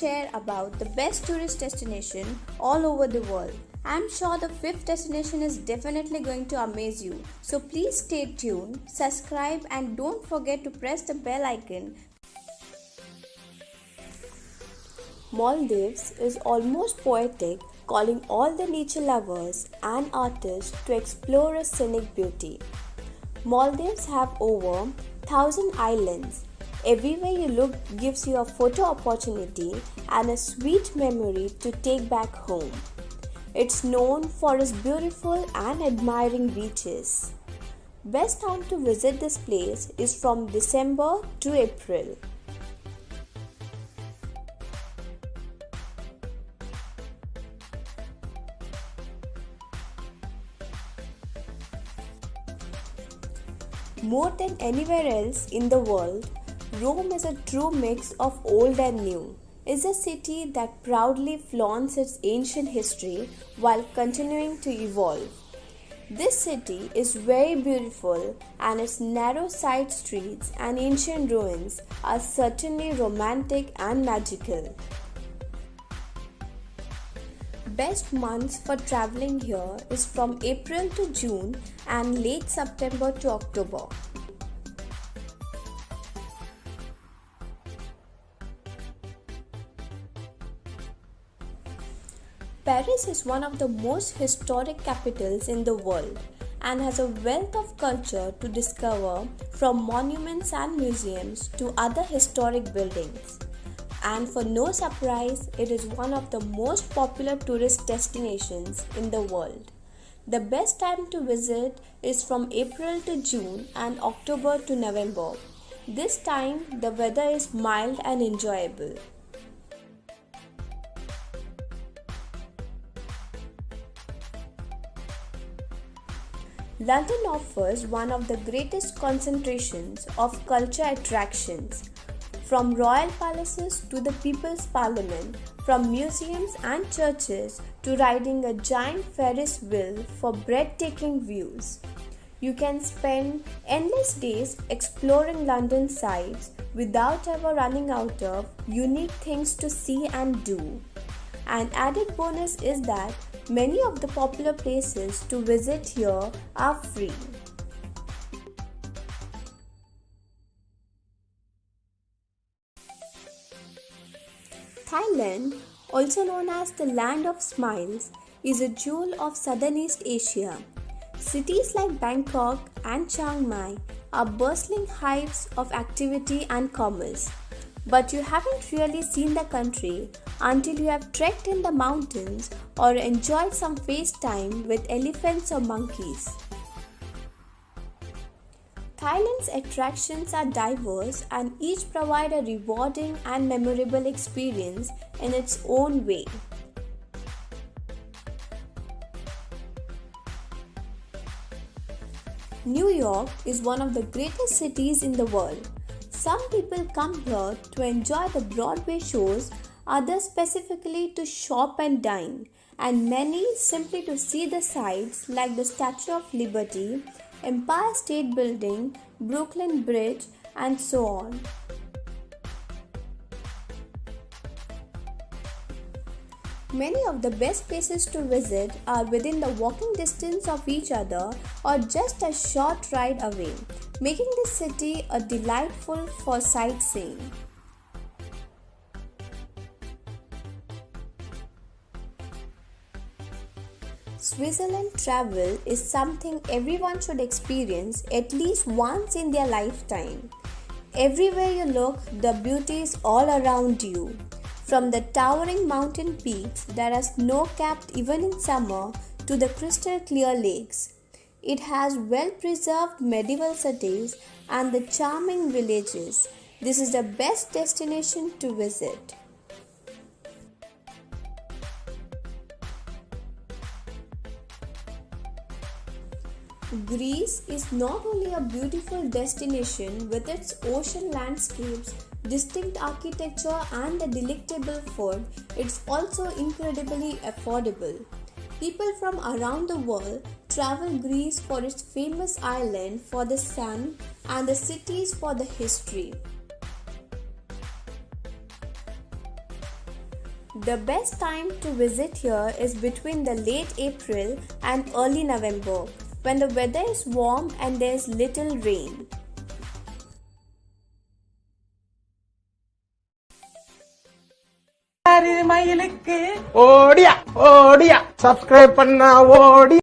share about the best tourist destination all over the world. I'm sure the fifth destination is definitely going to amaze you. So please stay tuned, subscribe, and don't forget to press the bell icon. Maldives is almost poetic, calling all the nature lovers and artists to explore its scenic beauty. Maldives have over 1,000 islands. Everywhere you look gives you a photo opportunity and a sweet memory to take back home. It's known for its beautiful and admiring beaches. Best time to visit this place is from December to April. More than anywhere else in the world, Rome is a true mix of old and new. It's a city that proudly flaunts its ancient history while continuing to evolve. This city is very beautiful, and its narrow side streets and ancient ruins are certainly romantic and magical. Best months for traveling here is from April to June and late September to October. Paris is one of the most historic capitals in the world and has a wealth of culture to discover, from monuments and museums to other historic buildings. And for no surprise, it is one of the most popular tourist destinations in the world. The best time to visit is from April to June and October to November. This time, the weather is mild and enjoyable. London offers one of the greatest concentrations of culture attractions. From royal palaces to the People's Parliament, from museums and churches to riding a giant Ferris wheel for breathtaking views. You can spend endless days exploring London sights without ever running out of unique things to see and do. An added bonus is that many of the popular places to visit here are free. Thailand, also known as the Land of Smiles, is a jewel of Southeast Asia. Cities like Bangkok and Chiang Mai are bustling hives of activity and commerce. But you haven't really seen the country until you have trekked in the mountains or enjoyed some face time with elephants or monkeys. Thailand's attractions are diverse and each provide a rewarding and memorable experience in its own way. New York is one of the greatest cities in the world. Some people come here to enjoy the Broadway shows, others specifically to shop and dine, and many simply to see the sights like the Statue of Liberty, Empire State Building, Brooklyn Bridge, and so on. Many of the best places to visit are within the walking distance of each other or just a short ride away, making this city a delightful for sightseeing. Switzerland travel is something everyone should experience at least once in their lifetime. Everywhere you look, the beauty is all around you. From the towering mountain peaks that are snow-capped even in summer to the crystal clear lakes. It has well-preserved medieval cities and the charming villages. This is the best destination to visit. Greece is not only a beautiful destination with its ocean landscapes, distinct architecture and the delectable food, it's also incredibly affordable. People from around the world travel Greece for its famous island for the sun and the cities for the history. The best time to visit here is between the late April and early November, when the weather is warm and there is little rain. மயிலுக்கு ஓடியா ஓடியா subscribe பண்ணா ஓடியா